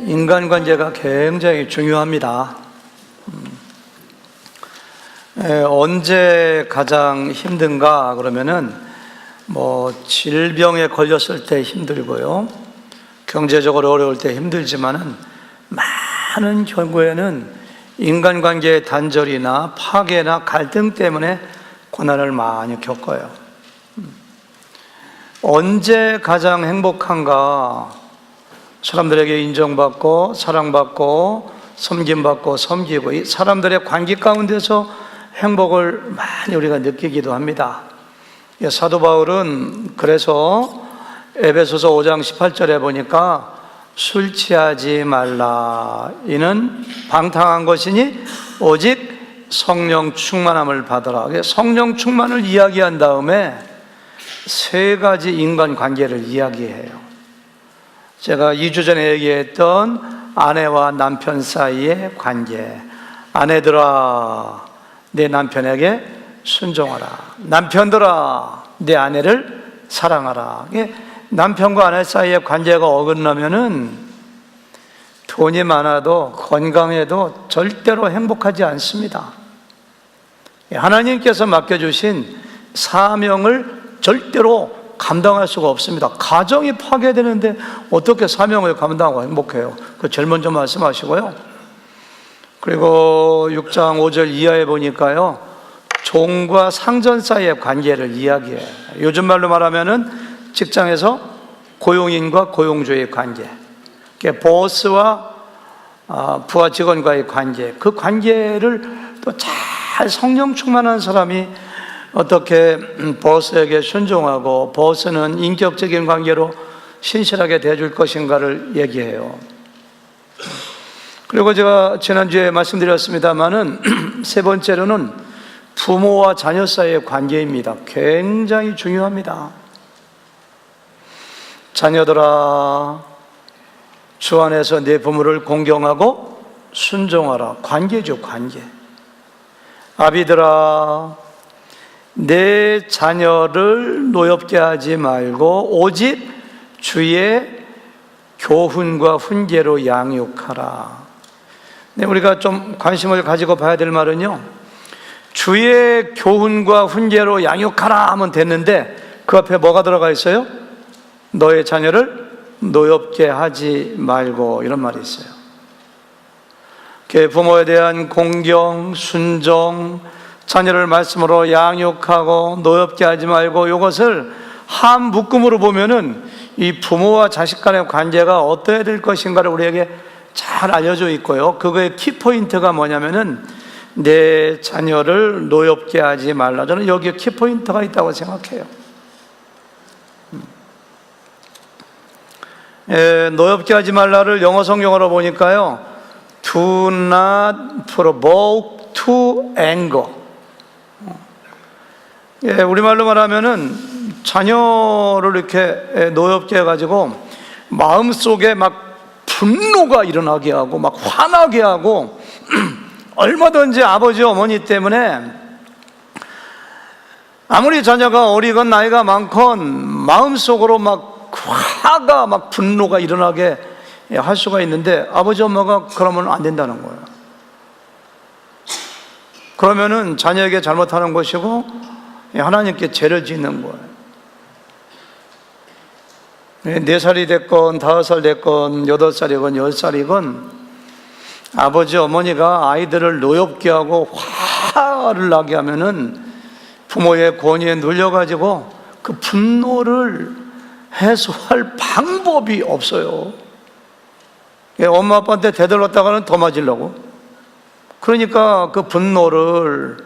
인간관계가 굉장히 중요합니다. 언제 가장 힘든가 그러면은 질병에 걸렸을 때 힘들고요, 경제적으로 어려울 때 힘들지만은 많은 경우에는 인간관계의 단절이나 파괴나 갈등 때문에 고난을 많이 겪어요. 언제 가장 행복한가? 사람들에게 인정받고 사랑받고 섬김받고 섬기고 이 사람들의 관계 가운데서 행복을 많이 우리가 느끼기도 합니다. 사도 바울은 그래서 에베소서 5장 18절에 보니까 술 취하지 말라, 이는 방탕한 것이니 오직 성령 충만함을 받으라. 성령 충만을 이야기한 다음에 세 가지 인간관계를 이야기해요. 제가 2주 전에 얘기했던 아내와 남편 사이의 관계, 아내들아 내 남편에게 순종하라, 남편들아 내 아내를 사랑하라. 남편과 아내 사이의 관계가 어긋나면은 돈이 많아도 건강해도 절대로 행복하지 않습니다. 하나님께서 맡겨주신 사명을 절대로 감당할 수가 없습니다. 가정이 파괴되는데 어떻게 사명을 감당하고 행복해요? 그거 제일 먼저 말씀하시고요. 그리고 6장 5절 이하에 보니까요, 종과 상전 사이의 관계를 이야기해요. 요즘 말로 말하면은 직장에서 고용인과 고용주의 관계, 보스와 부하 직원과의 관계, 그 관계를 또 잘 성령 충만한 사람이 어떻게 보스에게 순종하고 보스는 인격적인 관계로 신실하게 대해줄 것인가를 얘기해요. 그리고 제가 지난주에 말씀드렸습니다마는 세 번째로는 부모와 자녀 사이의 관계입니다. 굉장히 중요합니다. 자녀들아 주 안에서 내 부모를 공경하고 순종하라. 관계죠, 관계. 아비들아 내 자녀를 노엽게 하지 말고 오직 주의 교훈과 훈계로 양육하라. 네, 우리가 좀 관심을 가지고 봐야 될 말은요, 주의 교훈과 훈계로 양육하라 하면 됐는데 그 앞에 뭐가 들어가 있어요? 너의 자녀를 노엽게 하지 말고, 이런 말이 있어요. 부모에 대한 공경, 순종, 자녀를 말씀으로 양육하고 노엽게 하지 말고, 이것을 한 묶음으로 보면은 이 부모와 자식 간의 관계가 어떠해야 될 것인가를 우리에게 잘 알려져 있고요, 그거의 키포인트가 뭐냐면은 내 자녀를 노엽게 하지 말라. 저는 여기에 키포인트가 있다고 생각해요. 노엽게 하지 말라를 영어 성경으로 보니까요, Do not provoke to anger. 우리말로 말하면은 자녀를 이렇게 노엽게 해가지고 마음속에 막 분노가 일어나게 하고 막 화나게 하고 얼마든지 아버지 어머니 때문에 아무리 자녀가 어리건 나이가 많건 마음속으로 막 화가 막 분노가 일어나게 할 수가 있는데, 아버지 엄마가 그러면 안 된다는 거예요. 그러면은 자녀에게 잘못하는 것이고 하나님께 죄를 짓는 거예요. 4살이 됐건 5살 됐건 8살이건 10살이건 아버지 어머니가 아이들을 노엽게 하고 화를 나게 하면은 부모의 권위에 눌려가지고 그 분노를 해소할 방법이 없어요. 엄마 아빠한테 대들었다가는 더 맞으려고. 그러니까 그 분노를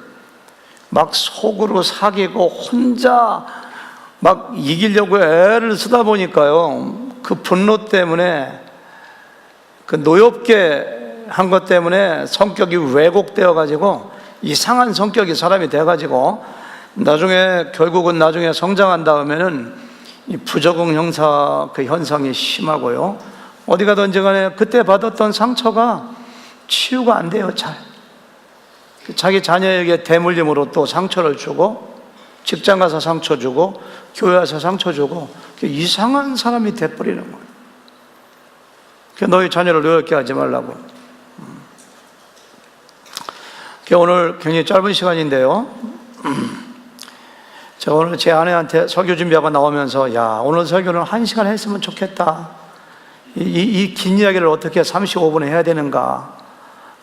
막 속으로 사귀고 혼자 막 이기려고 애를 쓰다 보니까요, 그 분노 때문에, 그 노엽게 한 것 때문에 성격이 왜곡되어 가지고 이상한 성격이 사람이 돼 가지고 결국은 나중에 성장한 다음에는 이 부적응 형사 그 현상이 심하고요, 어디 가든지 간에 그때 받았던 상처가 치유가 안 돼요. 잘 자기 자녀에게 대물림으로 또 상처를 주고, 직장 가서 상처 주고, 교회 와서 상처 주고, 이상한 사람이 돼버리는 거예요. 너희 자녀를 노엽게 하지 말라고. 오늘 굉장히 짧은 시간인데요. 제가 오늘 제 아내한테 설교 준비하고 나오면서 야, 오늘 설교는 1시간 했으면 좋겠다. 이 긴 이야기를 어떻게 35분에 해야 되는가.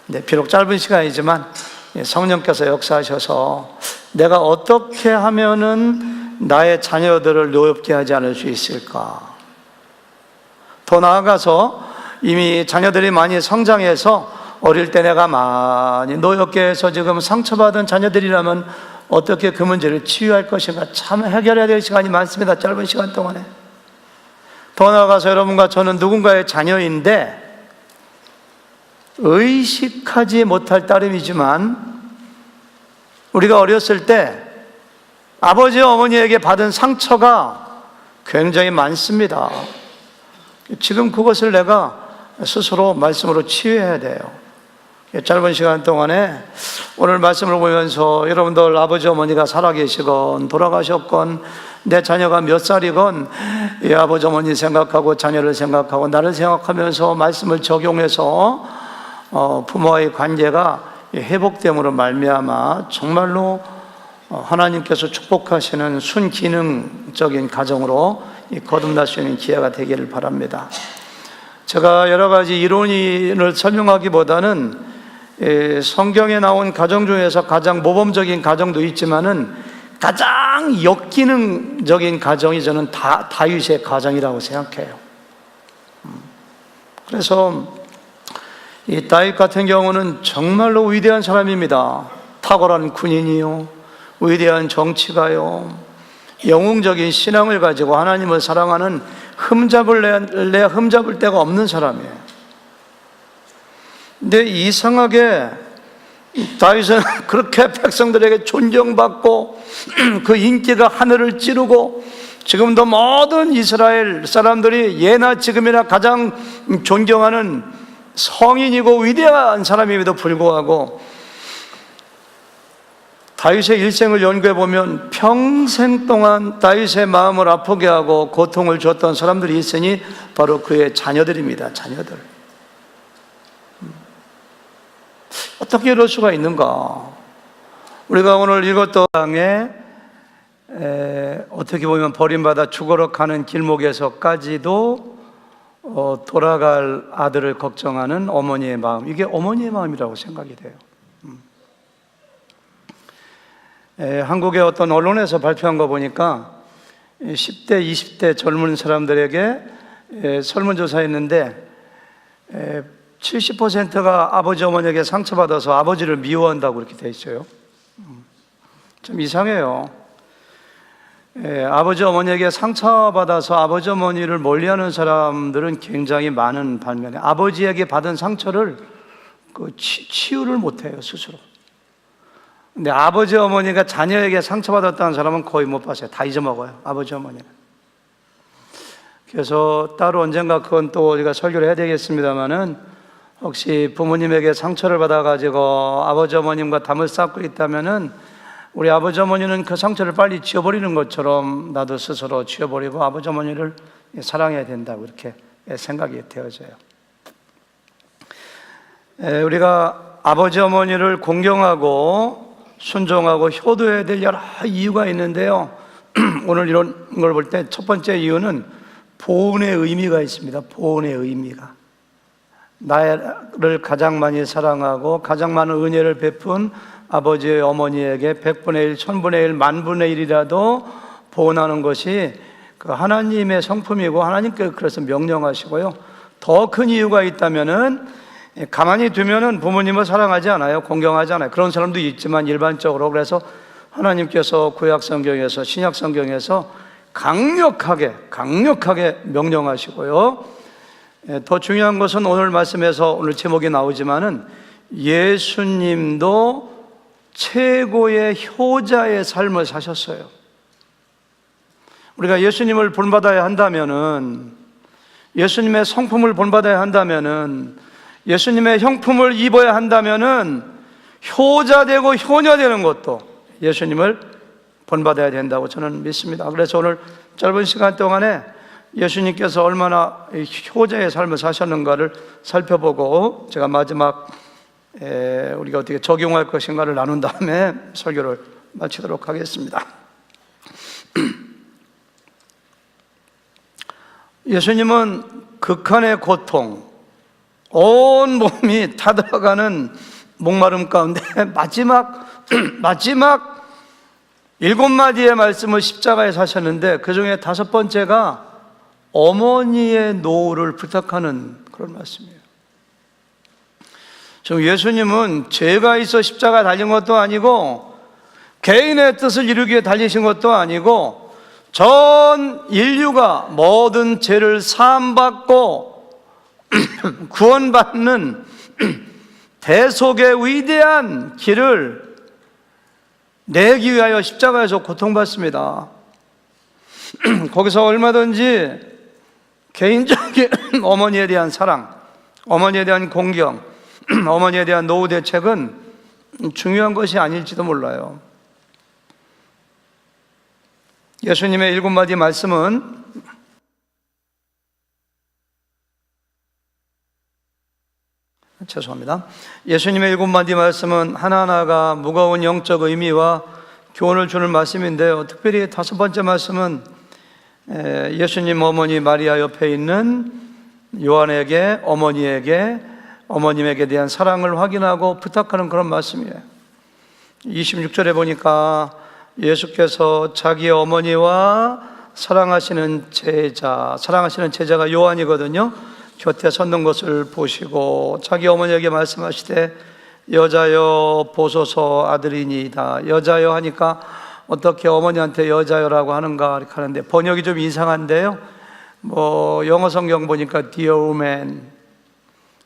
네, 비록 짧은 시간이지만 성령께서 역사하셔서 내가 어떻게 하면은 나의 자녀들을 노엽게 하지 않을 수 있을까. 더 나아가서 이미 자녀들이 많이 성장해서 어릴 때 내가 많이 노엽게 해서 지금 상처받은 자녀들이라면 어떻게 그 문제를 치유할 것인가. 참 해결해야 될 시간이 많습니다. 짧은 시간 동안에. 더 나아가서 여러분과 저는 누군가의 자녀인데 의식하지 못할 따름이지만 우리가 어렸을 때 아버지 어머니에게 받은 상처가 굉장히 많습니다. 지금 그것을 내가 스스로 말씀으로 치유해야 돼요. 짧은 시간 동안에 오늘 말씀을 보면서 여러분들 아버지 어머니가 살아계시건 돌아가셨건 내 자녀가 몇 살이건 이 아버지 어머니 생각하고 자녀를 생각하고 나를 생각하면서 말씀을 적용해서 부모와의 관계가 회복됨으로 말미암아 정말로 하나님께서 축복하시는 순기능적인 가정으로 거듭날 수 있는 기회가 되기를 바랍니다. 제가 여러 가지 이론을 설명하기보다는 성경에 나온 가정 중에서 가장 모범적인 가정도 있지만은 가장 역기능적인 가정이 저는 다윗의 가정이라고 생각해요. 그래서 이 다윗 같은 경우는 정말로 위대한 사람입니다. 탁월한 군인이요, 위대한 정치가요, 영웅적인 신앙을 가지고 하나님을 사랑하는 흠잡을 데가 없는 사람이에요. 근데 이상하게 다윗은 그렇게 백성들에게 존경받고 그 인기가 하늘을 찌르고 지금도 모든 이스라엘 사람들이 예나 지금이나 가장 존경하는 성인이고 위대한 사람임에도 불구하고 다윗의 일생을 연구해 보면 평생 동안 다윗의 마음을 아프게 하고 고통을 줬던 사람들이 있으니 바로 그의 자녀들입니다. 자녀들. 어떻게 이럴 수가 있는가? 우리가 오늘 읽었던 땅에 어떻게 보면 버림받아 죽어러 가는 길목에서까지도 돌아갈 아들을 걱정하는 어머니의 마음, 이게 어머니의 마음이라고 생각이 돼요. 한국의 어떤 언론에서 발표한 거 보니까 10대, 20대 젊은 사람들에게 설문조사했는데 70%가 아버지 어머니에게 상처받아서 아버지를 미워한다고 이렇게 돼 있어요. 좀 이상해요. 아버지 어머니에게 상처받아서 아버지 어머니를 멀리하는 사람들은 굉장히 많은 반면에 아버지에게 받은 상처를 치유를 못해요, 스스로. 근데 아버지 어머니가 자녀에게 상처받았다는 사람은 거의 못 봤어요. 다 잊어먹어요, 아버지 어머니는. 그래서 따로 언젠가 그건 또 우리가 설교를 해야 되겠습니다만은 혹시 부모님에게 상처를 받아가지고 아버지 어머님과 담을 쌓고 있다면은 우리 아버지 어머니는 그 상처를 빨리 지워버리는 것처럼 나도 스스로 지워버리고 아버지 어머니를 사랑해야 된다고 이렇게 생각이 되어져요. 우리가 아버지 어머니를 공경하고 순종하고 효도해야 될 여러 이유가 있는데요. 오늘 이런 걸 볼 때 첫 번째 이유는 보은의 의미가 있습니다. 보은의 의미가. 나를 가장 많이 사랑하고 가장 많은 은혜를 베푼 아버지 어머니에게 100분의 1, 1000분의 1, 만분의 1이라도 보은하는 것이 그 하나님의 성품이고 하나님께서 그래서 명령하시고요. 더 큰 이유가 있다면은 가만히 두면은 부모님을 사랑하지 않아요. 공경하지 않아요. 그런 사람도 있지만 일반적으로 그래서 하나님께서 구약 성경에서 신약 성경에서 강력하게 명령하시고요. 더 중요한 것은 오늘 말씀에서 오늘 제목이 나오지만은 예수님도 최고의 효자의 삶을 사셨어요. 우리가 예수님을 본받아야 한다면은, 예수님의 성품을 본받아야 한다면은, 예수님의 형품을 입어야 한다면은 효자되고 효녀되는 것도 예수님을 본받아야 된다고 저는 믿습니다. 그래서 오늘 짧은 시간 동안에 예수님께서 얼마나 효자의 삶을 사셨는가를 살펴보고 제가 마지막 우리가 어떻게 적용할 것인가를 나눈 다음에 설교를 마치도록 하겠습니다. 예수님은 극한의 고통, 온 몸이 타들어가는 목마름 가운데 마지막 7마디의 말씀을 십자가에 사셨는데 그 중에 5번째가 어머니의 노후를 부탁하는 그런 말씀이에요. 지금 예수님은 죄가 있어 십자가에 달린 것도 아니고 개인의 뜻을 이루기 위해 달리신 것도 아니고 전 인류가 모든 죄를 사함받고 구원받는 대속의 위대한 길을 내기 위하여 십자가에서 고통받습니다. 거기서 얼마든지 개인적인 어머니에 대한 사랑, 어머니에 대한 공경, 어머니에 대한 노후 대책은 중요한 것이 아닐지도 몰라요. 예수님의 7마디 말씀은 예수님의 7마디 말씀은 하나하나가 무거운 영적 의미와 교훈을 주는 말씀인데요. 특별히 5번째 말씀은 예수님 어머니 마리아 옆에 있는 요한에게, 어머님에게 대한 사랑을 확인하고 부탁하는 그런 말씀이에요. 26절에 보니까 예수께서 자기의 어머니와 사랑하시는 제자가 요한이거든요. 곁에 섰는 것을 보시고 자기 어머니에게 말씀하시되 여자여 보소서 아들이니이다. 여자여 하니까 어떻게 어머니한테 여자여라고 하는가 이렇게 하는데 번역이 좀 이상한데요. 영어 성경 보니까 dear woman,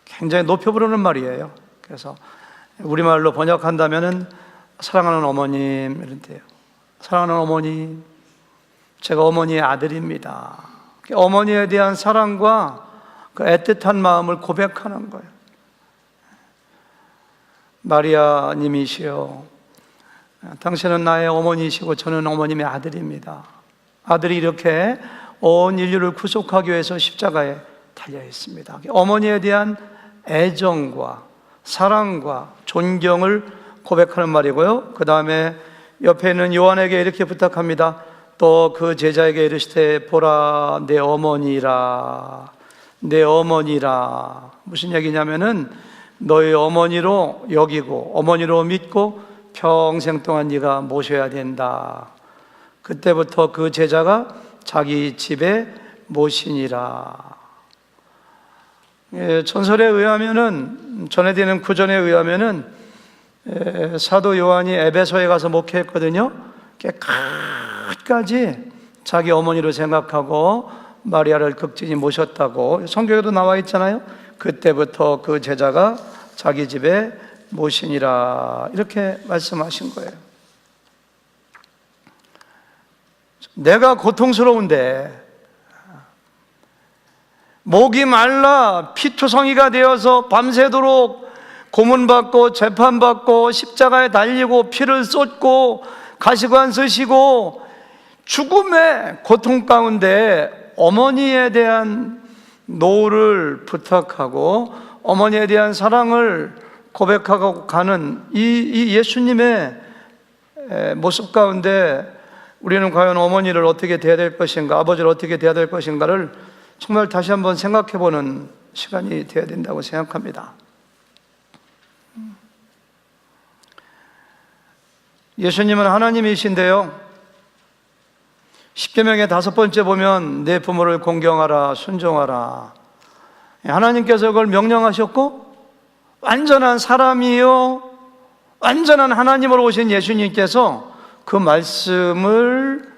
굉장히 높여 부르는 말이에요. 그래서 우리말로 번역한다면은 사랑하는 어머님 이런데요. 사랑하는 어머님, 제가 어머니의 아들입니다. 어머니에 대한 사랑과 그 애틋한 마음을 고백하는 거예요. 마리아 님이시여, 당신은 나의 어머니이시고 저는 어머님의 아들입니다. 아들이 이렇게 온 인류를 구속하기 위해서 십자가에 달려 있습니다. 어머니에 대한 애정과 사랑과 존경을 고백하는 말이고요. 그 다음에 옆에 있는 요한에게 이렇게 부탁합니다. 또 그 제자에게 이르시되 보라 내 어머니라. 무슨 얘기냐면은 너의 어머니로 여기고 어머니로 믿고 평생 동안 네가 모셔야 된다. 그때부터 그 제자가 자기 집에 모시니라. 전설에 의하면은, 전해지는 구전에 의하면은 사도 요한이 에베소에 가서 목회했거든요. 끝까지 자기 어머니로 생각하고 마리아를 극진히 모셨다고 성경에도 나와 있잖아요. 그때부터 그 제자가 자기 집에 모시니라 이렇게 말씀하신 거예요. 내가 고통스러운데 목이 말라 피투성이가 되어서 밤새도록 고문받고 재판받고 십자가에 달리고 피를 쏟고 가시관 쓰시고 죽음의 고통 가운데 어머니에 대한 노후를 부탁하고 어머니에 대한 사랑을 고백하고 가는 이 예수님의 모습 가운데 우리는 과연 어머니를 어떻게 대해야 될 것인가, 아버지를 어떻게 대해야 될 것인가를 정말 다시 한번 생각해 보는 시간이 되어야 된다고 생각합니다. 예수님은 하나님이신데요, 십계명의 5번째 보면 내 부모를 공경하라, 순종하라. 하나님께서 그걸 명령하셨고 완전한 사람이요 완전한 하나님으로 오신 예수님께서 그 말씀을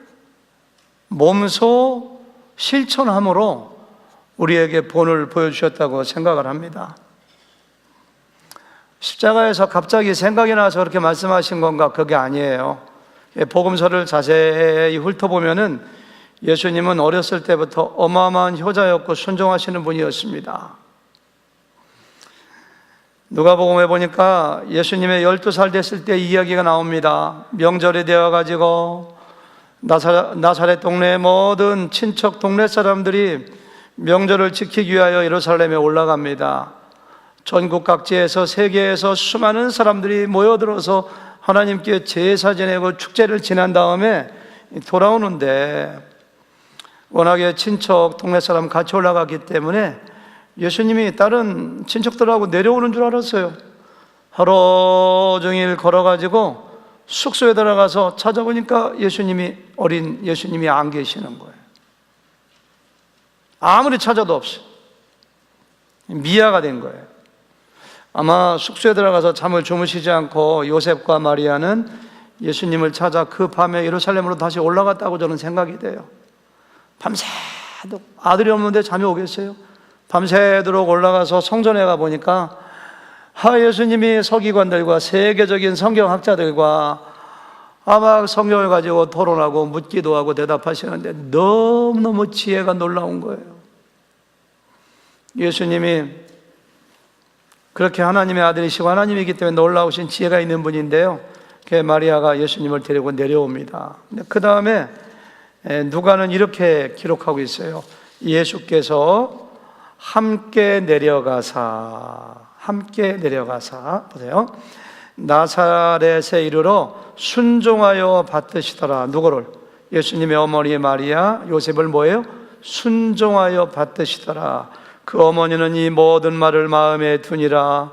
몸소 실천함으로 우리에게 본을 보여주셨다고 생각을 합니다. 십자가에서 갑자기 생각이 나서 그렇게 말씀하신 건가? 그게 아니에요. 복음서를 자세히 훑어보면은 예수님은 어렸을 때부터 어마어마한 효자였고 순종하시는 분이었습니다. 누가복음에 보니까 예수님의 12살 됐을 때 이야기가 나옵니다. 명절이 되어가지고 나사렛 동네의 모든 친척 동네 사람들이 명절을 지키기 위하여 예루살렘에 올라갑니다. 전국 각지에서 세계에서 수많은 사람들이 모여들어서 하나님께 제사 지내고 축제를 지난 다음에 돌아오는데, 워낙에 친척 동네 사람 같이 올라갔기 때문에 예수님이 다른 친척들하고 내려오는 줄 알았어요. 하루 종일 걸어가지고 숙소에 들어가서 찾아보니까 어린 예수님이 안 계시는 거예요. 아무리 찾아도 없어요. 미아가 된 거예요. 아마 숙소에 들어가서 잠을 주무시지 않고 요셉과 마리아는 예수님을 찾아 그 밤에 예루살렘으로 다시 올라갔다고 저는 생각이 돼요. 밤새도록, 아들이 없는데 잠이 오겠어요? 밤새도록 올라가서 성전에 가보니까 예수님이 서기관들과 세계적인 성경학자들과 막 성경을 가지고 토론하고 묻기도 하고 대답하시는데 너무너무 지혜가 놀라운 거예요. 예수님이 그렇게 하나님의 아들이시고 하나님이기 때문에 놀라우신 지혜가 있는 분인데요, 마리아가 예수님을 데리고 내려옵니다. 그 다음에 누가는 이렇게 기록하고 있어요. 예수께서 함께 내려가사, 보세요. 나사렛에 이르러 순종하여 받드시더라. 누구를? 예수님의 어머니 마리아, 요셉을 뭐예요? 순종하여 받드시더라. 그 어머니는 이 모든 말을 마음에 두니라.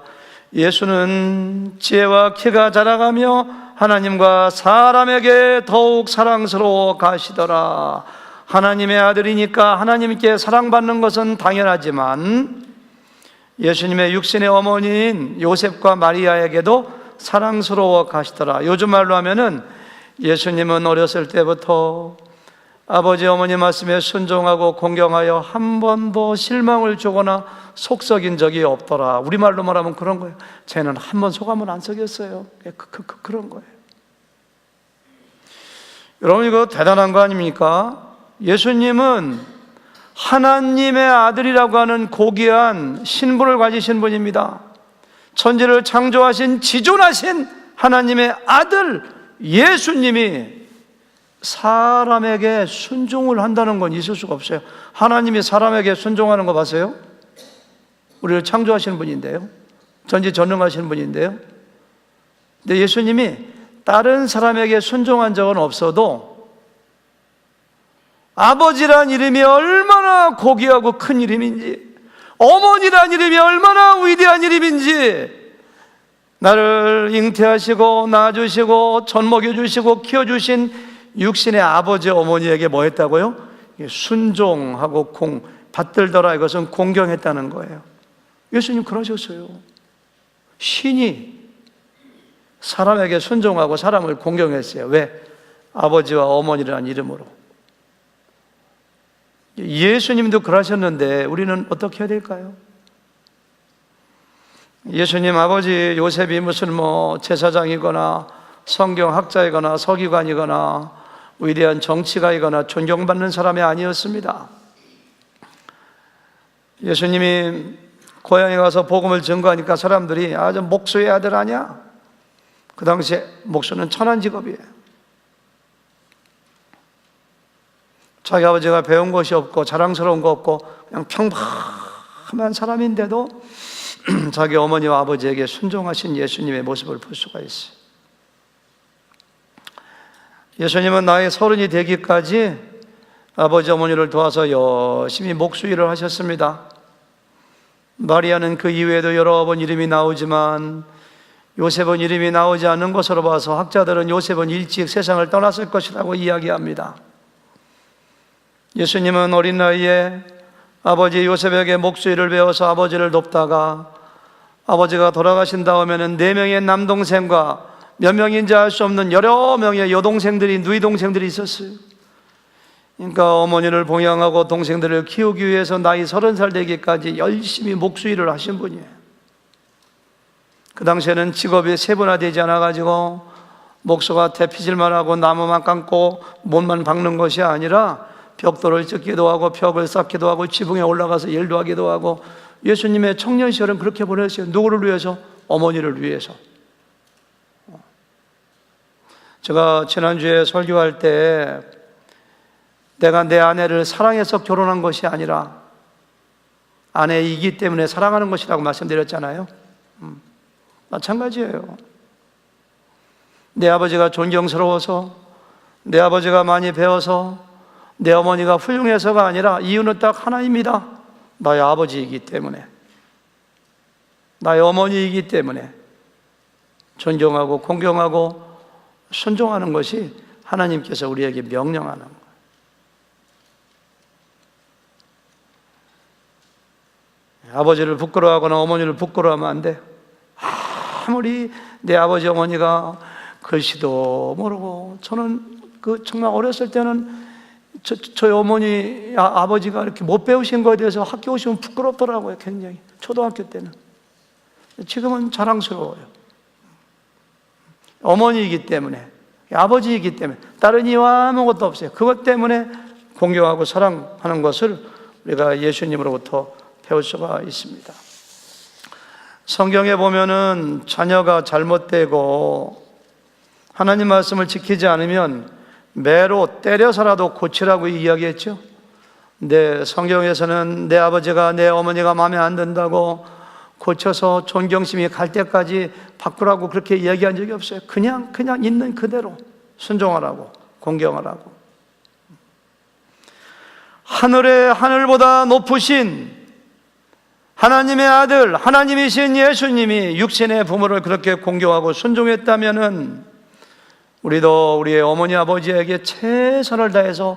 예수는 지혜와 키가 자라가며 하나님과 사람에게 더욱 사랑스러워 가시더라. 하나님의 아들이니까 하나님께 사랑받는 것은 당연하지만 예수님의 육신의 어머니인 요셉과 마리아에게도 사랑스러워 가시더라. 요즘 말로 하면은 예수님은 어렸을 때부터 아버지 어머니 말씀에 순종하고 공경하여 한 번도 실망을 주거나 속썩인 적이 없더라. 우리말로 말하면 그런 거예요. 쟤는 한 번 속하면 안 썩였어요. 그런 거예요. 여러분, 이거 대단한 거 아닙니까? 예수님은 하나님의 아들이라고 하는 고귀한 신분을 가지신 분입니다. 천지를 창조하신 지존하신 하나님의 아들 예수님이 사람에게 순종을 한다는 건 있을 수가 없어요. 하나님이 사람에게 순종하는 거 봤어요? 우리를 창조하시는 분인데요, 전지전능하신 분인데요. 근데 예수님이 다른 사람에게 순종한 적은 없어도 아버지란 이름이 얼마나 고귀하고 큰 이름인지, 어머니란 이름이 얼마나 위대한 이름인지, 나를 잉태하시고 낳아주시고 젖 먹여주시고 키워주신 육신의 아버지 어머니에게 뭐 했다고요? 순종하고 받들더라. 이것은 공경했다는 거예요. 예수님 그러셨어요. 신이 사람에게 순종하고 사람을 공경했어요. 왜? 아버지와 어머니라는 이름으로. 예수님도 그러셨는데 우리는 어떻게 해야 될까요? 예수님 아버지 요셉이 무슨 제사장이거나 성경학자이거나 서기관이거나 위대한 정치가이거나 존경받는 사람이 아니었습니다. 예수님이 고향에 가서 복음을 증거하니까 사람들이 저 목수의 아들 아니야? 그 당시에 목수는 천한 직업이에요. 자기 아버지가 배운 것이 없고 자랑스러운 거 없고 그냥 평범한 사람인데도 자기 어머니와 아버지에게 순종하신 예수님의 모습을 볼 수가 있어요. 예수님은 나이 30이 되기까지 아버지 어머니를 도와서 열심히 목수 일을 하셨습니다. 마리아는 그 이후에도 여러 번 이름이 나오지만 요셉은 이름이 나오지 않는 것으로 봐서 학자들은 요셉은 일찍 세상을 떠났을 것이라고 이야기합니다. 예수님은 어린 나이에 아버지 요셉에게 목수 일을 배워서 아버지를 돕다가 아버지가 돌아가신 다음에는 4명의 남동생과 몇 명인지 알 수 없는 여러 명의 여동생들이, 누이동생들이 있었어요. 그러니까 어머니를 봉양하고 동생들을 키우기 위해서 나이 30살 되기까지 열심히 목수 일을 하신 분이에요. 그 당시에는 직업이 세분화되지 않아가지고 목수가 대피질만 하고 나무만 감고 못만 박는 것이 아니라 벽돌을 찢기도 하고 벽을 쌓기도 하고 지붕에 올라가서 일도 하기도 하고, 예수님의 청년 시절은 그렇게 보냈어요. 누구를 위해서? 어머니를 위해서. 제가 지난주에 설교할 때 내가 내 아내를 사랑해서 결혼한 것이 아니라 아내이기 때문에 사랑하는 것이라고 말씀드렸잖아요. 마찬가지예요. 내 아버지가 존경스러워서, 내 아버지가 많이 배워서, 내 어머니가 훌륭해서가 아니라 이유는 딱 하나입니다. 나의 아버지이기 때문에, 나의 어머니이기 때문에 존경하고 공경하고 순종하는 것이 하나님께서 우리에게 명령하는 거예요. 아버지를 부끄러워하거나 어머니를 부끄러워하면 안 돼. 아무리 내 아버지 어머니가 글씨도 모르고, 저는 정말 어렸을 때는 저희 어머니 아버지가 이렇게 못 배우신 거에 대해서 학교 오시면 부끄럽더라고요. 굉장히, 초등학교 때는. 지금은 자랑스러워요. 어머니이기 때문에, 아버지이기 때문에, 다른 이유 아무것도 없어요. 그것 때문에 공경하고 사랑하는 것을 우리가 예수님으로부터 배울 수가 있습니다. 성경에 보면은 자녀가 잘못되고 하나님 말씀을 지키지 않으면 매로 때려서라도 고치라고 이야기했죠. 근데 성경에서는 내 아버지가 내 어머니가 마음에 안 든다고 고쳐서 존경심이 갈 때까지 바꾸라고 그렇게 이야기한 적이 없어요. 그냥 있는 그대로 순종하라고, 공경하라고. 하늘의 하늘보다 높으신 하나님의 아들, 하나님이신 예수님이 육신의 부모를 그렇게 공경하고 순종했다면은 우리도 우리의 어머니 아버지에게 최선을 다해서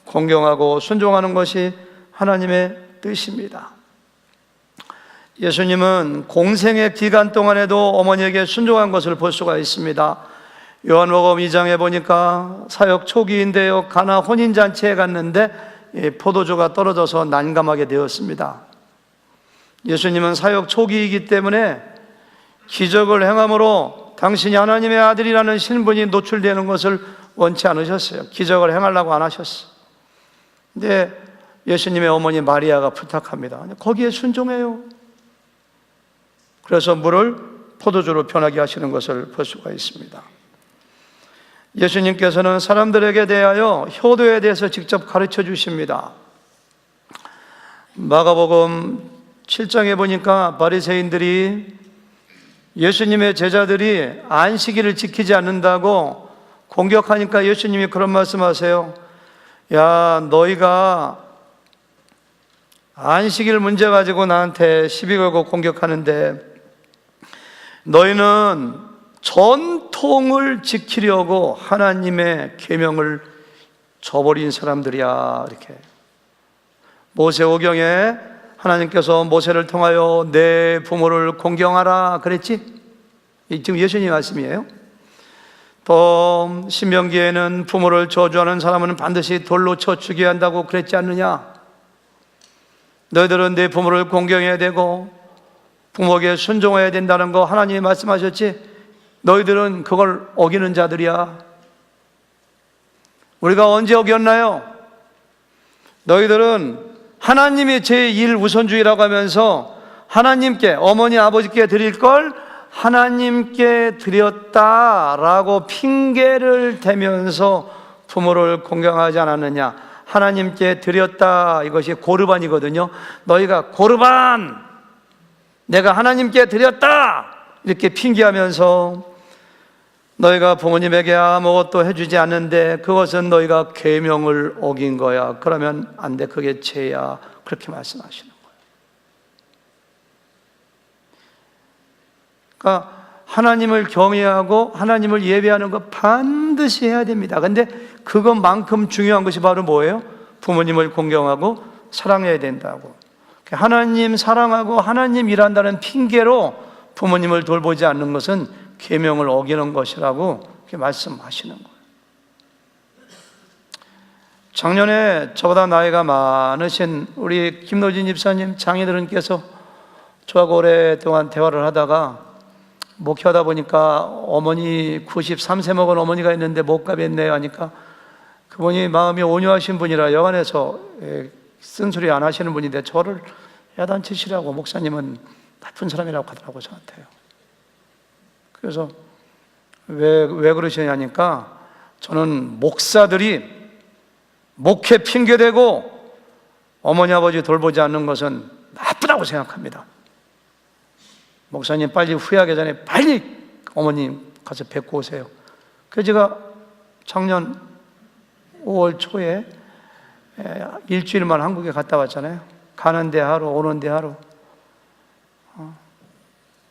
공경하고 순종하는 것이 하나님의 뜻입니다. 예수님은 공생의 기간 동안에도 어머니에게 순종한 것을 볼 수가 있습니다. 요한복음 2장에 보니까 사역 초기인데요, 가나 혼인잔치에 갔는데 포도주가 떨어져서 난감하게 되었습니다. 예수님은 사역 초기이기 때문에 기적을 행함으로 당신이 하나님의 아들이라는 신분이 노출되는 것을 원치 않으셨어요. 기적을 행하려고 안 하셨어요. 근데 예수님의 어머니 마리아가 부탁합니다. 거기에 순종해요. 그래서 물을 포도주로 변하게 하시는 것을 볼 수가 있습니다. 예수님께서는 사람들에게 대하여 효도에 대해서 직접 가르쳐 주십니다. 마가복음 7장에 보니까 바리새인들이 예수님의 제자들이 안식일을 지키지 않는다고 공격하니까 예수님이 그런 말씀하세요. 야, 너희가 안식일 문제 가지고 나한테 시비 걸고 공격하는데 너희는 전통을 지키려고 하나님의 계명을 저버린 사람들이야. 이렇게 모세오경에 하나님께서 모세를 통하여 내 부모를 공경하라 그랬지? 지금 예수님 말씀이에요. 또 신명기에는 부모를 저주하는 사람은 반드시 돌로 쳐 죽여야 한다고 그랬지 않느냐? 너희들은 내 부모를 공경해야 되고 부모에게 순종해야 된다는 거 하나님이 말씀하셨지? 너희들은 그걸 어기는 자들이야. 우리가 언제 어겼나요? 너희들은 하나님이 제1 우선주의라고 하면서 하나님께, 어머니 아버지께 드릴 걸 하나님께 드렸다라고 핑계를 대면서 부모를 공경하지 않았느냐? 하나님께 드렸다, 이것이 고르반이거든요. 너희가 고르반, 내가 하나님께 드렸다 이렇게 핑계하면서 너희가 부모님에게 아무것도 해주지 않는데 그것은 너희가 계명을 어긴 거야. 그러면 안 돼. 그게 죄야. 그렇게 말씀하시는 거예요. 그러니까 하나님을 경외하고 하나님을 예배하는 거 반드시 해야 됩니다. 근데 그것만큼 중요한 것이 바로 뭐예요? 부모님을 공경하고 사랑해야 된다고. 하나님 사랑하고 하나님 일한다는 핑계로 부모님을 돌보지 않는 것은 계명을 어기는 것이라고 이렇게 말씀하시는 거예요. 작년에 저보다 나이가 많으신 우리 김노진 집사님 장인어른께서 저하고 오랫동안 대화를 하다가 목회하다 보니까 어머니 93세 먹은 어머니가 있는데 못 가겠네요 하니까 그분이 마음이 온유하신 분이라 여관에서 쓴소리 안 하시는 분인데 저를 야단치시라고 목사님은 나쁜 사람이라고 하더라고요, 저한테요. 그래서 왜 그러시냐니까 저는 목사들이 목회 핑계대고 어머니 아버지 돌보지 않는 것은 나쁘다고 생각합니다. 목사님 빨리 후회하기 전에 빨리 어머님 가서 뵙고 오세요. 그래서 제가 작년 5월 초에 일주일만 한국에 갔다 왔잖아요. 가는데 하루 오는데 하루,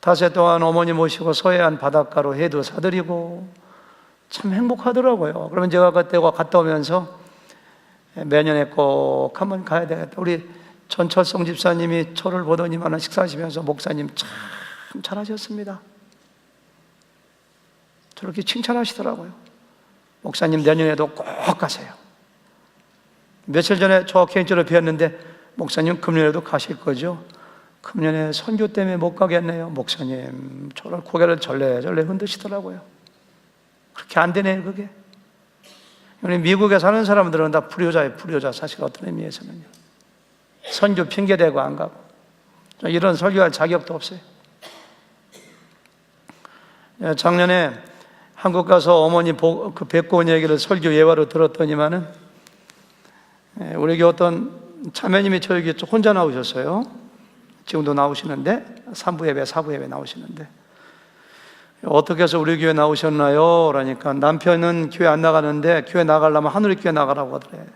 닷새 동안 어머니 모시고 서해안 바닷가로 회도 사드리고 참 행복하더라고요. 그러면 제가 그때 갔다 오면서 매년에 꼭 한번 가야 되겠다. 우리 전철성 집사님이 저를 보더니만 식사하시면서 목사님 참 잘하셨습니다. 저렇게 칭찬하시더라고요. 목사님 내년에도 꼭 가세요. 며칠 전에 저 개인적으로 뵈었는데 목사님 금년에도 가실 거죠? 금년에 선교 때문에 못 가겠네요. 목사님 저를 고개를 절레절레 흔드시더라고요. 그렇게 안 되네요, 그게. 우리 미국에 사는 사람들은 다 불효자예요, 불효자. 사실 어떤 의미에서는요. 선교 핑계대고 안 가고. 이런 설교할 자격도 없어요. 작년에 한국 가서 어머니 뵙고 온 얘기를 설교 예화로 들었더니만은 우리 교회 어떤 자매님이 저에게 혼자 나오셨어요. 지금도 나오시는데 3부 예배, 4부 예배 나오시는데 어떻게 해서 우리 교회 나오셨나요? 그러니까 남편은 교회 안 나가는데 교회 나가려면 하늘교회 나가라고 하더래요.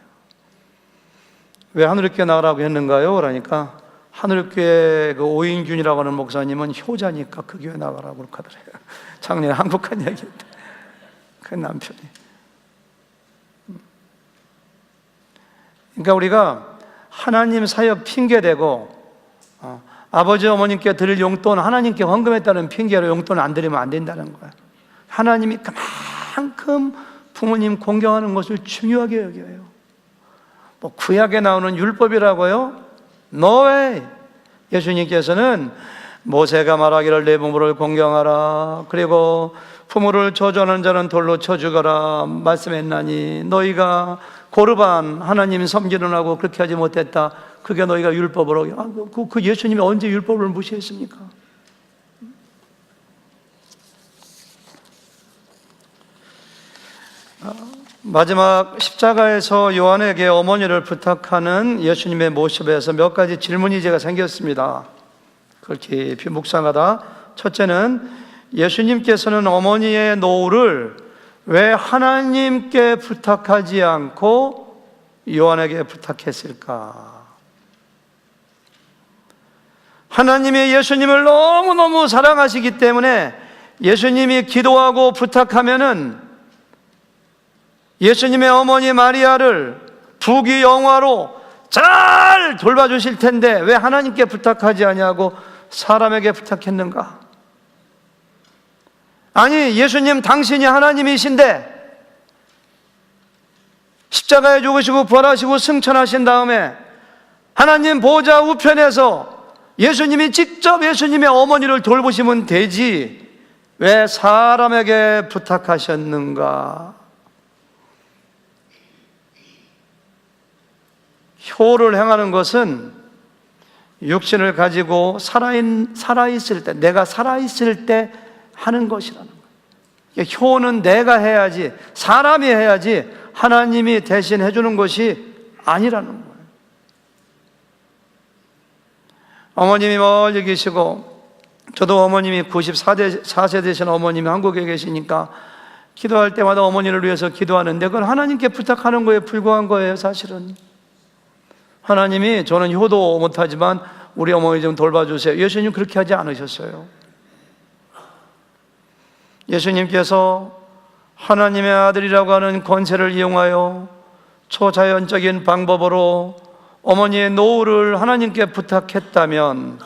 왜 하늘교회 나가라고 했는가요? 그러니까 하늘교회 그 오인균이라고 하는 목사님은 효자니까 그 교회 나가라고 그렇게 하더래요. 작년에 한국 간 얘기인데 그 남편이. 그러니까 우리가 하나님 사역 핑계대고 아버지 어머님께 드릴 용돈 하나님께 헌금했다는 핑계로 용돈을 안 드리면 안 된다는 거예요. 하나님이 그만큼 부모님 공경하는 것을 중요하게 여겨요. 뭐 구약에 나오는 율법이라고요? No way! 예수님께서는 모세가 말하기를 내 부모를 공경하라, 그리고 부모를 저주하는 자는 돌로 쳐 죽어라 말씀했나니 너희가 고르반 하나님 섬기는 하고 그렇게 하지 못했다. 그게 너희가 율법으로. 그 예수님이 언제 율법을 무시했습니까? 마지막 십자가에서 요한에게 어머니를 부탁하는 예수님의 모습에서 몇 가지 질문이 제가 생겼습니다. 그걸 깊이 묵상하다 첫째는 예수님께서는 어머니의 노후를 왜 하나님께 부탁하지 않고 요한에게 부탁했을까? 하나님이 예수님을 너무너무 사랑하시기 때문에 예수님이 기도하고 부탁하면은 예수님의 어머니 마리아를 부귀영화로 잘 돌봐주실 텐데 왜 하나님께 부탁하지 아니하고 사람에게 부탁했는가? 아니, 예수님 당신이 하나님이신데 십자가에 죽으시고 부활하시고 승천하신 다음에 하나님 보좌 우편에서 예수님이 직접 예수님의 어머니를 돌보시면 되지 왜 사람에게 부탁하셨는가? 효를 행하는 것은 육신을 가지고 살아있을 때, 내가 살아있을 때 하는 것이라는 거예요. 효는 내가 해야지, 사람이 해야지 하나님이 대신 해주는 것이 아니라는 거예요. 어머님이 멀리 계시고 저도 어머님이 94세 되신 어머님이 한국에 계시니까 기도할 때마다 어머니를 위해서 기도하는데 그건 하나님께 부탁하는 거에 불과한 거예요. 사실은 하나님이 저는 효도 못하지만 우리 어머니 좀 돌봐주세요. 예수님 그렇게 하지 않으셨어요. 예수님께서 하나님의 아들이라고 하는 권세를 이용하여 초자연적인 방법으로 어머니의 노후를 하나님께 부탁했다면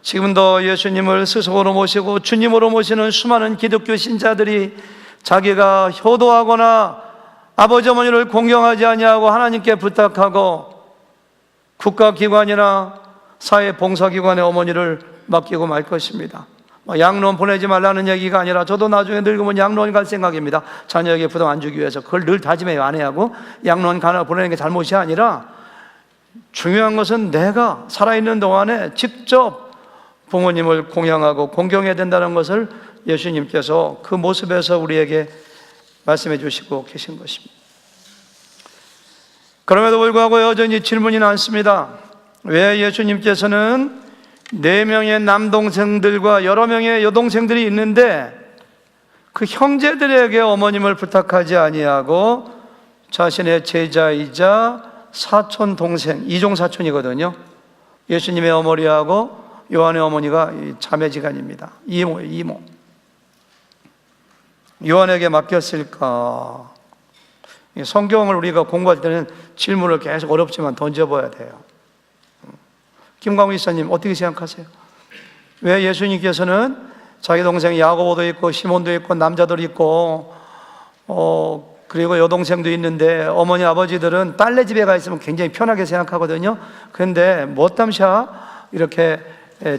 지금도 예수님을 스승으로 모시고 주님으로 모시는 수많은 기독교 신자들이 자기가 효도하거나 아버지 어머니를 공경하지 아니하고 하나님께 부탁하고 국가기관이나 사회봉사기관의 어머니를 맡기고 말 것입니다. 양로원 보내지 말라는 얘기가 아니라 저도 나중에 늙으면 양로원 갈 생각입니다. 자녀에게 부담 안 주기 위해서 그걸 늘 다짐해요. 아내하고 양로원 가나 보내는 게 잘못이 아니라 중요한 것은 내가 살아있는 동안에 직접 부모님을 공양하고 공경해야 된다는 것을 예수님께서 그 모습에서 우리에게 말씀해 주시고 계신 것입니다. 그럼에도 불구하고 여전히 질문이 많습니다. 왜 예수님께서는 4명의 남동생들과 여러 명의 여동생들이 있는데 그 형제들에게 어머님을 부탁하지 아니하고 자신의 제자이자 사촌 동생, 이종사촌이거든요. 예수님의 어머니하고 요한의 어머니가 자매지간입니다. 이모예요, 이모. 요한에게 맡겼을까? 성경을 우리가 공부할 때는 질문을 계속 어렵지만 던져봐야 돼요. 김광우 이사님 어떻게 생각하세요? 왜 예수님께서는 자기 동생 야고보도 있고 시몬도 있고 남자들이 있고 그리고 여동생도 있는데 어머니 아버지들은 딸네 집에 가 있으면 굉장히 편하게 생각하거든요. 그런데 못담샤 이렇게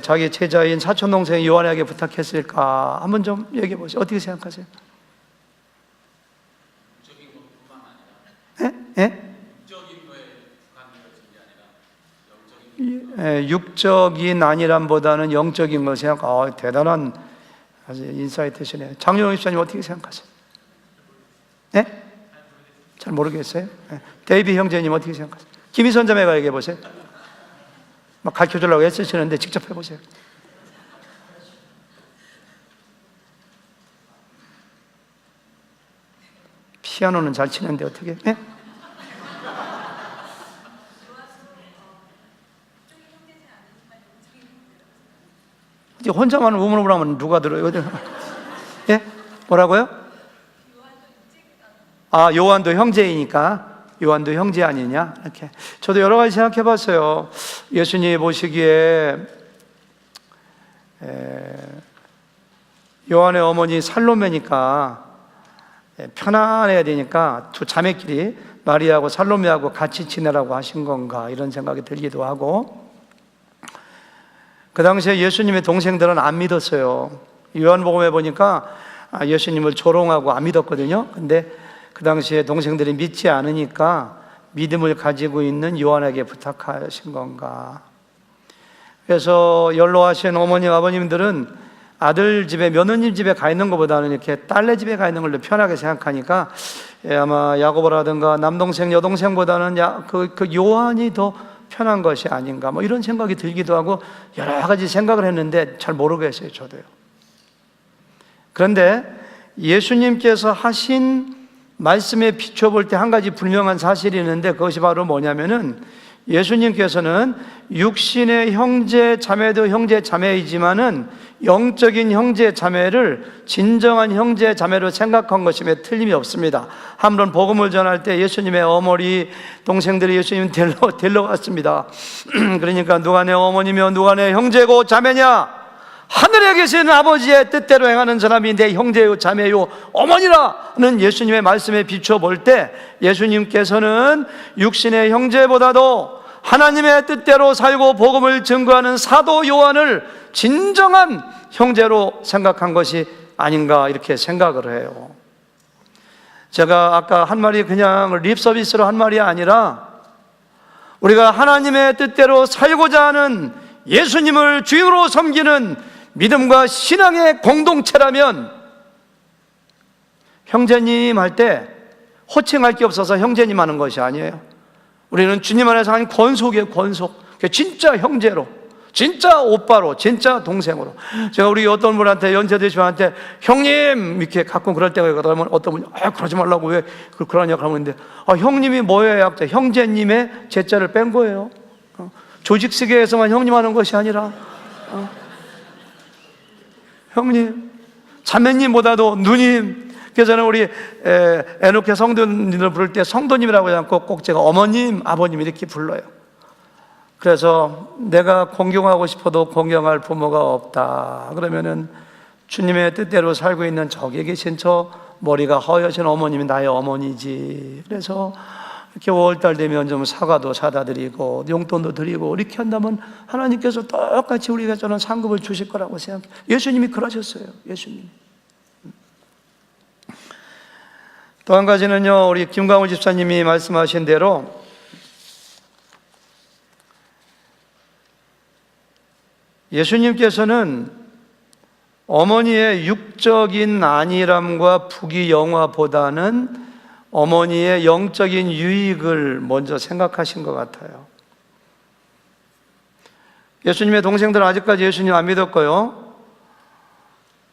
자기 제자인 사촌 동생 요한에게 부탁했을까? 한번 좀 얘기해 보세요. 어떻게 생각하세요? 육적인 아니람보다는 영적인 걸 생각. 대단한 아주 인사이트시네요. 장윤호 집사님 어떻게 생각하세요? 네? 잘 모르겠어요. 데이비 형제님 어떻게 생각하세요? 김희선 자매가 얘기해 보세요. 막 가르쳐 주려고 애쓰시는데 직접 해보세요. 피아노는 잘 치는데 어떻게? 네? 이제 혼자만 우물우물하면 누가 들어요? 예? 뭐라고요? 요한도 형제이니까 요한도 형제 아니냐? 이렇게. 저도 여러 가지 생각해 봤어요. 예수님이 보시기에 요한의 어머니 살로메니까 편안해야 되니까 두 자매끼리 마리아하고 살로메하고 같이 지내라고 하신 건가 이런 생각이 들기도 하고, 그 당시에 예수님의 동생들은 안 믿었어요. 요한복음에 보니까 예수님을 조롱하고 안 믿었거든요. 근데 그 당시에 동생들이 믿지 않으니까 믿음을 가지고 있는 요한에게 부탁하신 건가. 그래서 연로하신 어머니 아버님들은 아들 집에, 며느님 집에 가 있는 것보다는 이렇게 딸네 집에 가 있는 걸 편하게 생각하니까 아마 야고보라든가 남동생 여동생보다는 그 요한이 더 편한 것이 아닌가, 뭐 이런 생각이 들기도 하고 여러 가지 생각을 했는데 잘 모르겠어요, 저도요. 그런데 예수님께서 하신 말씀에 비춰볼 때 한 가지 분명한 사실이 있는데, 그것이 바로 뭐냐면은 예수님께서는 육신의 형제 자매도 형제 자매이지만은 영적인 형제 자매를 진정한 형제 자매로 생각한 것임에 틀림이 없습니다. 한번 복음을 전할 때 예수님의 어머니 동생들이 예수님 데려갔습니다. 그러니까 누가 내 어머니며 누가 내 형제고 자매냐? 하늘에 계신 아버지의 뜻대로 행하는 사람이 내 형제요 자매요 어머니라는 예수님의 말씀에 비춰볼 때 예수님께서는 육신의 형제보다도 하나님의 뜻대로 살고 복음을 증거하는 사도 요한을 진정한 형제로 생각한 것이 아닌가 이렇게 생각을 해요. 제가 아까 한 말이 그냥 립 서비스로 한 말이 아니라 우리가 하나님의 뜻대로 살고자 하는 예수님을 주인으로 섬기는 믿음과 신앙의 공동체라면 형제님 할 때 호칭할 게 없어서 형제님 하는 것이 아니에요. 우리는 주님 안에서 한 권속이에요, 권속. 진짜 형제로, 진짜 오빠로, 진짜 동생으로. 제가 우리 어떤 분한테 연세대신 분한테 형님 이렇게 가끔 그럴 때가 있거든요. 어떤 분이 그러지 말라고 왜 그러냐고 하는데 형님이 뭐예요? 약자 형제님의 제자를 뺀 거예요. 조직 세계에서만 형님 하는 것이 아니라 형님, 자매님보다도 누님. 그래서 저는 우리 에녹회 성도님을 부를 때 성도님이라고 하지 않고 꼭 제가 어머님, 아버님 이렇게 불러요. 그래서 내가 공경하고 싶어도 공경할 부모가 없다 그러면은 주님의 뜻대로 살고 있는 저기 계신 저 머리가 허여신 어머님이 나의 어머니지. 그래서 이렇게 5월달 되면 좀 사과도 사다 드리고 용돈도 드리고 이렇게 한다면 하나님께서 똑같이 우리가 저는 상급을 주실 거라고 생각해요. 예수님이 그러셨어요. 예수님. 또 한 가지는요, 우리 김광우 집사님이 말씀하신 대로 예수님께서는 어머니의 육적인 안일함과 부귀영화보다는 어머니의 영적인 유익을 먼저 생각하신 것 같아요. 예수님의 동생들은 아직까지 예수님 안 믿었고요.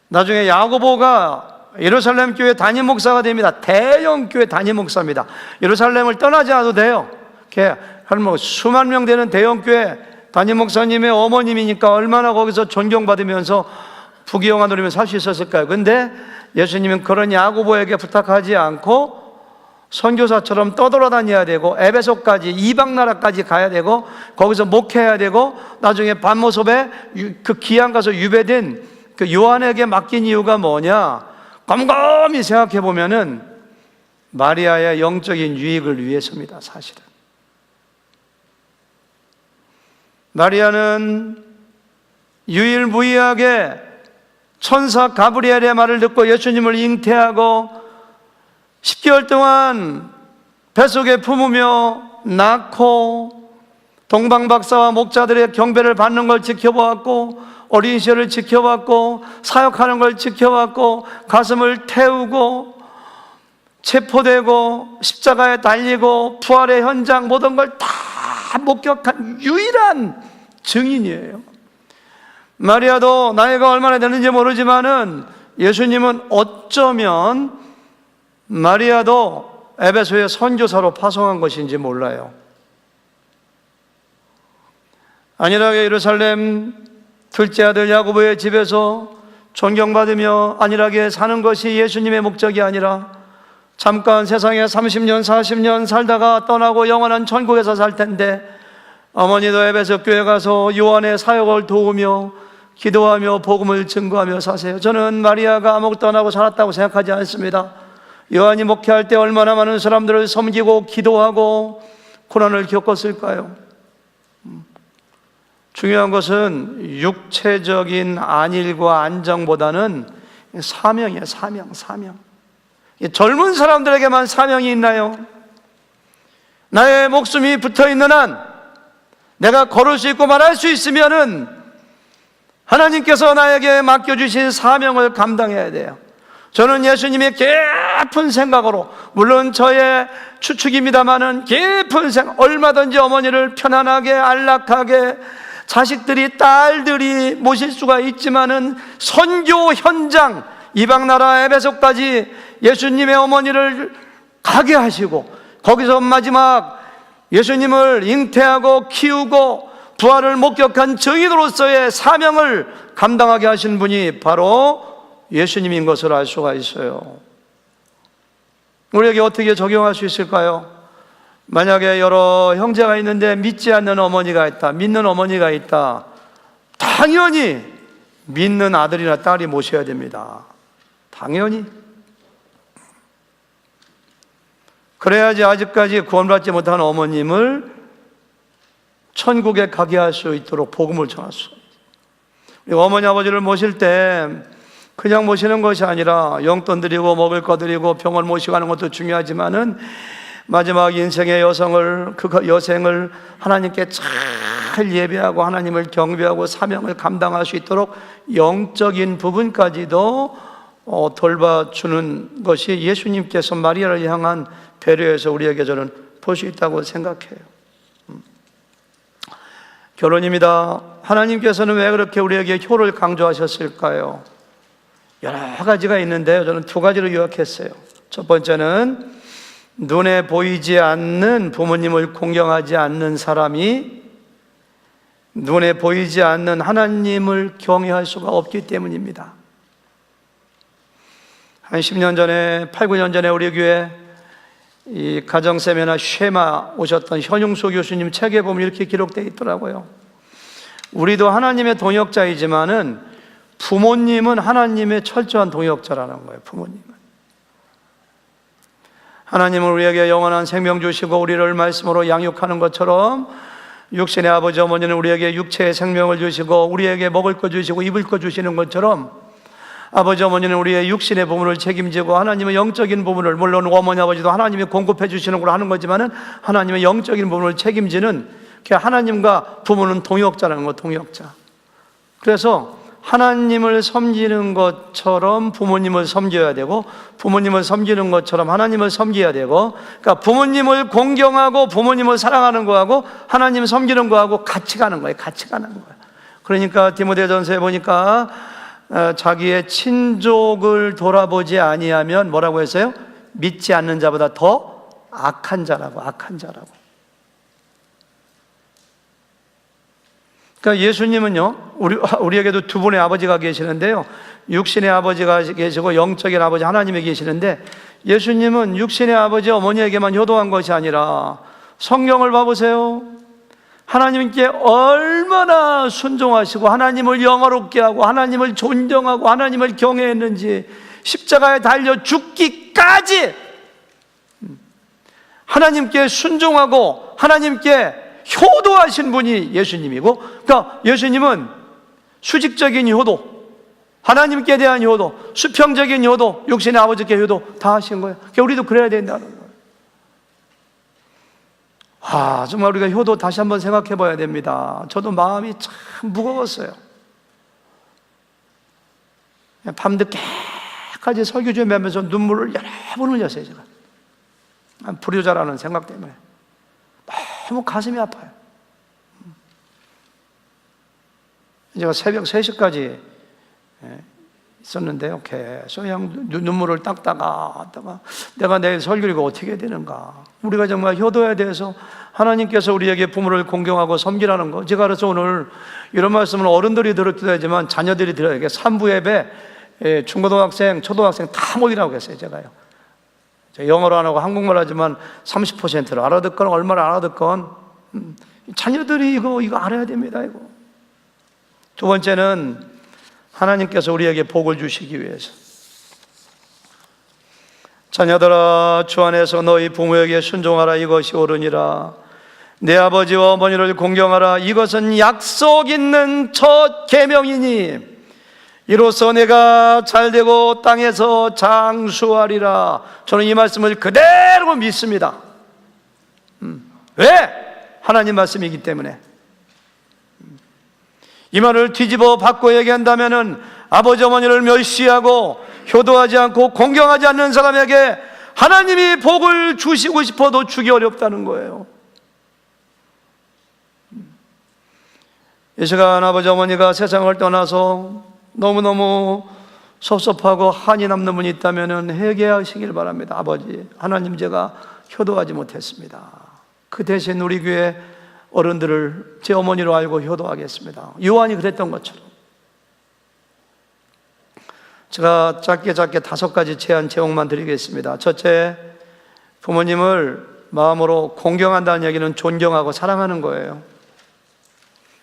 나중에 야고보가 예루살렘 교회 담임 목사가 됩니다. 대형 교회 담임 목사입니다. 예루살렘을 떠나지 않아도 돼요. 한 수만 명 되는 대형 교회 담임 목사님의 어머님이니까 얼마나 거기서 존경받으면서 부귀영화 누리면서 살 수 있었을까요? 근데 예수님은 그런 야고보에게 부탁하지 않고 선교사처럼 떠돌아다녀야 되고 에베소까지 이방 나라까지 가야 되고 거기서 목회해야 되고 나중에 반모sob에 그 기한 가서 유배된 그 요한에게 맡긴 이유가 뭐냐? 곰곰이 생각해 보면은 마리아의 영적인 유익을 위해서입니다. 사실은 마리아는 유일무이하게 천사 가브리엘의 말을 듣고 예수님을 잉태하고 10개월 동안 뱃속에 품으며 낳고 동방박사와 목자들의 경배를 받는 걸 지켜보았고 어린 시절을 지켜봤고 사역하는 걸 지켜봤고 가슴을 태우고 체포되고 십자가에 달리고 부활의 현장 모든 걸 다 목격한 유일한 증인이에요. 마리아도 나이가 얼마나 되는지 모르지만은 예수님은 어쩌면 마리아도 에베소의 선교사로 파송한 것인지 몰라요. 안일하게 예루살렘 둘째 아들 야고보의 집에서 존경받으며 안일하게 사는 것이 예수님의 목적이 아니라 잠깐 세상에 30년 40년 살다가 떠나고 영원한 천국에서 살 텐데 어머니도 에베소 교회 가서 요한의 사역을 도우며 기도하며 복음을 증거하며 사세요. 저는 마리아가 아무것도 안 하고 살았다고 생각하지 않습니다. 요한이 목회할 때 얼마나 많은 사람들을 섬기고 기도하고 고난을 겪었을까요? 중요한 것은 육체적인 안일과 안정보다는 사명이에요. 사명. 젊은 사람들에게만 사명이 있나요? 나의 목숨이 붙어있는 한 내가 걸을 수 있고 말할 수 있으면은 하나님께서 나에게 맡겨주신 사명을 감당해야 돼요. 저는 예수님의 깊은 생각으로, 물론 저의 추측입니다마는 깊은 생각, 얼마든지 어머니를 편안하게 안락하게 자식들이 딸들이 모실 수가 있지만은 선교 현장 이방 나라 에베소까지 예수님의 어머니를 가게 하시고 거기서 마지막 예수님을 잉태하고 키우고 부활을 목격한 증인으로서의 사명을 감당하게 하신 분이 바로 예수님인 것을 알 수가 있어요. 우리에게 어떻게 적용할 수 있을까요? 만약에 여러 형제가 있는데 믿지 않는 어머니가 있다, 믿는 어머니가 있다, 당연히 믿는 아들이나 딸이 모셔야 됩니다. 당연히. 그래야지 아직까지 구원받지 못한 어머님을 천국에 가게 할 수 있도록 복음을 전할 수 있어요. 우리 어머니 아버지를 모실 때 그냥 모시는 것이 아니라 용돈 드리고 먹을 거 드리고 병원 모시고 하는 것도 중요하지만은 마지막 인생의 그 여생을 하나님께 잘 예배하고 하나님을 경배하고 사명을 감당할 수 있도록 영적인 부분까지도 돌봐주는 것이 예수님께서 마리아를 향한 배려에서 우리에게 저는 볼 수 있다고 생각해요. 결론입니다. 하나님께서는 왜 그렇게 우리에게 효를 강조하셨을까요? 여러 가지가 있는데요, 저는 두 가지로 요약했어요. 첫 번째는 눈에 보이지 않는 부모님을 공경하지 않는 사람이 눈에 보이지 않는 하나님을 경외할 수가 없기 때문입니다. 한 10년 전에, 8, 9년 전에 우리 교회 이 가정세미나 쉐마 오셨던 현용수 교수님 책에 보면 이렇게 기록되어 있더라고요. 우리도 하나님의 동역자이지만은 부모님은 하나님의 철저한 동역자라는 거예요. 부모님은 하나님은 우리에게 영원한 생명 주시고 우리를 말씀으로 양육하는 것처럼 육신의 아버지 어머니는 우리에게 육체의 생명을 주시고 우리에게 먹을 거 주시고 입을 거 주시는 것처럼 아버지 어머니는 우리의 육신의 부분을 책임지고 하나님의 영적인 부분을, 물론 어머니 아버지도 하나님이 공급해 주시는 걸 하는 거지만은 하나님의 영적인 부분을 책임지는, 하나님과 부모는 동역자라는 거, 동역자. 그래서 하나님을 섬기는 것처럼 부모님을 섬겨야 되고, 부모님을 섬기는 것처럼 하나님을 섬겨야 되고, 그러니까 부모님을 공경하고 부모님을 사랑하는 거하고 하나님 섬기는 거하고 같이 가는 거예요. 같이 가는 거예요. 그러니까 디모데전서에 보니까 자기의 친족을 돌아보지 아니하면 뭐라고 했어요? 믿지 않는 자보다 더 악한 자라고. 악한 자라고. 그러니까 예수님은요, 우리에게도 두 분의 아버지가 계시는데요, 육신의 아버지가 계시고 영적인 아버지 하나님이 계시는데, 예수님은 육신의 아버지 어머니에게만 효도한 것이 아니라 성경을 봐보세요. 하나님께 얼마나 순종하시고 하나님을 영화롭게 하고 하나님을 존경하고 하나님을 경외했는지, 십자가에 달려 죽기까지 하나님께 순종하고 하나님께 효도하신 분이 예수님이고, 그러니까 예수님은 수직적인 효도, 하나님께 대한 효도, 수평적인 효도, 육신의 아버지께 효도 다 하신 거예요. 그러니까 우리도 그래야 된다는 거예요. 정말 우리가 효도 다시 한번 생각해 봐야 됩니다. 저도 마음이 참 무거웠어요. 밤늦게까지 설교 좀 하면서 눈물을 여러 번 흘렸어요. 제가 불효자라는 생각 때문에 너무 가슴이 아파요. 제가 새벽 3시까지 있었는데요, 계속 그냥 눈물을 닦다가 내가 내일 설교를 어떻게 해야 되는가. 우리가 정말 효도에 대해서 하나님께서 우리에게 부모를 공경하고 섬기라는 거, 제가 그래서 오늘 이런 말씀을 어른들이 들어도 되지만 자녀들이 들어야 돼. 3부 예배 중고등학생, 초등학생 다 모이라고 했어요. 제가요, 영어로 안 하고 한국말 하지만 30%를 알아듣건 얼마나 알아듣건 자녀들이 이거 알아야 됩니다. 이거. 두 번째는 하나님께서 우리에게 복을 주시기 위해서, 자녀들아 주 안에서 너희 부모에게 순종하라. 이것이 옳으니라. 내 아버지와 어머니를 공경하라. 이것은 약속 있는 첫 계명이니 이로써 내가 잘되고 땅에서 장수하리라. 저는 이 말씀을 그대로 믿습니다. 왜? 하나님 말씀이기 때문에. 이 말을 뒤집어 바꿔 얘기한다면 아버지 어머니를 멸시하고 효도하지 않고 공경하지 않는 사람에게 하나님이 복을 주시고 싶어도 주기 어렵다는 거예요. 이 시간 아버지 어머니가 세상을 떠나서 너무너무 섭섭하고 한이 남는 분이 있다면 회개하시길 바랍니다. 아버지, 하나님 제가 효도하지 못했습니다. 그 대신 우리 교회 어른들을 제 어머니로 알고 효도하겠습니다. 요한이 그랬던 것처럼. 제가 짧게 5가지 제목만 드리겠습니다. 첫째, 부모님을 마음으로 공경한다는 얘기는 존경하고 사랑하는 거예요.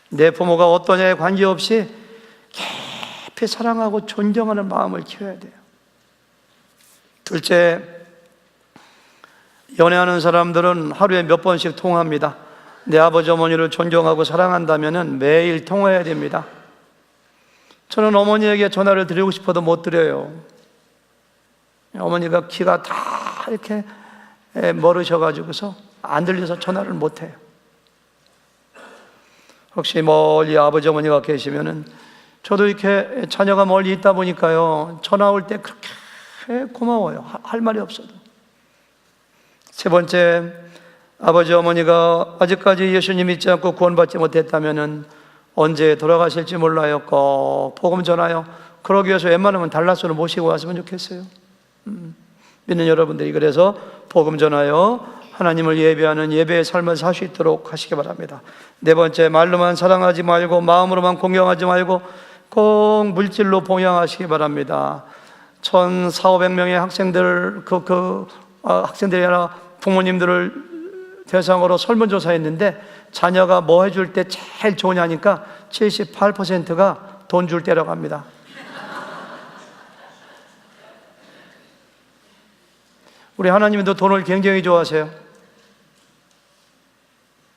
내 부모가 어떠냐에 관계없이 깊이 사랑하고 존경하는 마음을 키워야 돼요. 둘째, 연애하는 사람들은 하루에 몇 번씩 통화합니다. 내 아버지 어머니를 존경하고 사랑한다면 매일 통화해야 됩니다. 저는 어머니에게 전화를 드리고 싶어도 못 드려요. 어머니가 귀가 다 이렇게 멀으셔가지고서 안 들려서 전화를 못 해요. 혹시 멀리 아버지 어머니가 계시면은, 저도 이렇게 자녀가 멀리 있다 보니까요, 전화 올 때 그렇게 고마워요. 할 말이 없어도. 세 번째, 아버지 어머니가 아직까지 예수님 믿지 않고 구원받지 못했다면은 언제 돌아가실지 몰라요. 꼭 복음 전하여, 그러기 위해서 웬만하면 달라스로 모시고 왔으면 좋겠어요. 믿는 여러분들이 그래서 복음 전하여 하나님을 예배하는 예배의 삶을 살 수 있도록 하시기 바랍니다. 네 번째, 말로만 사랑하지 말고 마음으로만 공경하지 말고 꼭 물질로 봉양하시기 바랍니다. 1,400~500명의 학생들, 학생들이 아니라 부모님들을 대상으로 설문조사했는데 자녀가 뭐 해줄 때 제일 좋으냐니까 78%가 돈 줄 때라고 합니다. 우리 하나님도 돈을 굉장히 좋아하세요.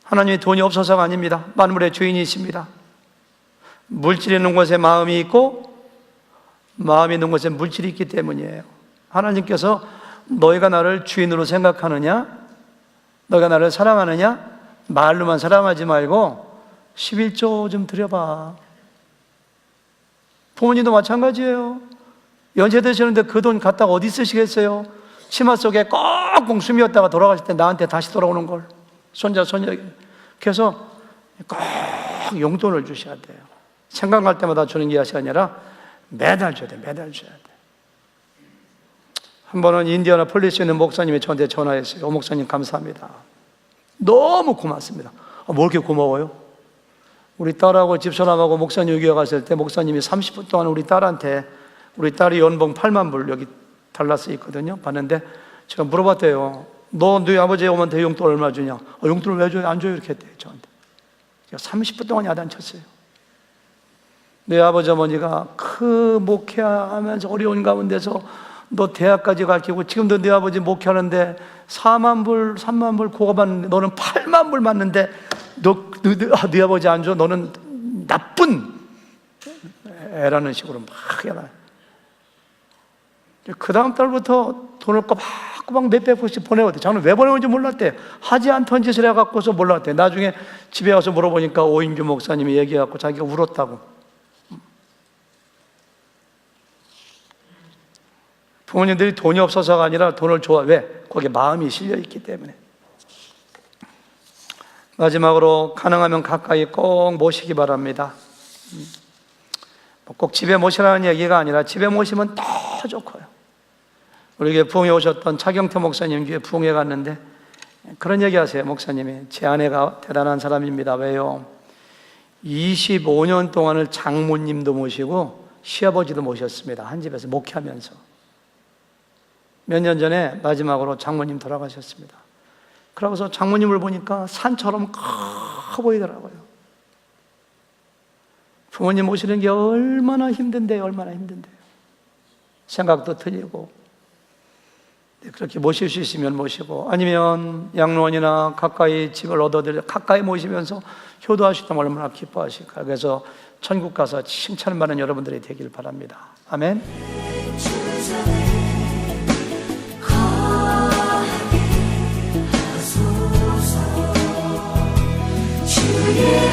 하나님이 돈이 없어서가 아닙니다. 만물의 주인이십니다. 물질이 있는 곳에 마음이 있고 마음이 있는 곳에 물질이 있기 때문이에요. 하나님께서 너희가 나를 주인으로 생각하느냐, 너희가 나를 사랑하느냐, 말로만 사랑하지 말고 11조 좀 드려봐. 부모님도 마찬가지예요. 연세 드시는데 그 돈 갖다가 어디 쓰시겠어요? 치마 속에 꽁꽁 숨겼다가 돌아가실 때 나한테 다시 돌아오는 걸. 손자, 손녀에게. 그래서 꼭 용돈을 주셔야 돼요. 생각날 때마다 주는 게 아니라 매달 줘야 돼요. 매달 줘야 돼요. 한 번은 인디애나 폴리스에 있는 목사님이 저한테 전화했어요. 목사님 감사합니다. 너무 고맙습니다. 뭐 이렇게 고마워요? 우리 딸하고 집사람하고 목사님 여기 갔을 때 목사님이 30분 동안 우리 딸한테 우리 딸이 연봉 8만 불 여기 달라스 있거든요. 봤는데 제가 물어봤대요. 너 너희 아버지 오면 대 용돈 얼마 주냐? 용돈을 왜 줘요? 안 줘요? 이렇게 했대요. 저한테. 제가 30분 동안 야단쳤어요. 내 아버지 어머니가 그 목회하면서 어려운 가운데서 너 대학까지 가르치고 지금도 내 아버지 목회하는데 4만 불, 3만 불 그거 받는데 너는 8만 불 받는데 네 아버지 안 줘? 너는 나쁜 애라는 식으로 막 해라. 그 다음 달부터 돈을 꼬박꼬박 몇백 불씩 보내거든. 저는 왜 보내는지 몰랐대. 하지 않던 짓을 해갖고서 몰랐대. 나중에 집에 와서 물어보니까 오인규 목사님이 얘기해갖고 자기가 울었다고. 부모님들이 돈이 없어서가 아니라 돈을 좋아. 왜? 거기에 마음이 실려있기 때문에. 마지막으로 가능하면 가까이 꼭 모시기 바랍니다. 꼭 집에 모시라는 얘기가 아니라 집에 모시면 더 좋고요. 우리 교회 부흥회 오셨던 차경태 목사님 교회 부흥회 갔는데 그런 얘기 하세요. 목사님이 제 아내가 대단한 사람입니다. 왜요? 25년 동안을 장모님도 모시고 시아버지도 모셨습니다. 한 집에서 목회하면서. 몇 년 전에 마지막으로 장모님 돌아가셨습니다. 그러고서 장모님을 보니까 산처럼 커 보이더라고요. 부모님 모시는 게 얼마나 힘든데요. 얼마나 힘든데요. 생각도 틀리고. 그렇게 모실 수 있으면 모시고, 아니면 양로원이나 가까이 집을 얻어들여 가까이 모시면서 효도하시면 얼마나 기뻐하실까. 그래서 천국 가서 칭찬받는 여러분들이 되길 바랍니다. 아멘. 주의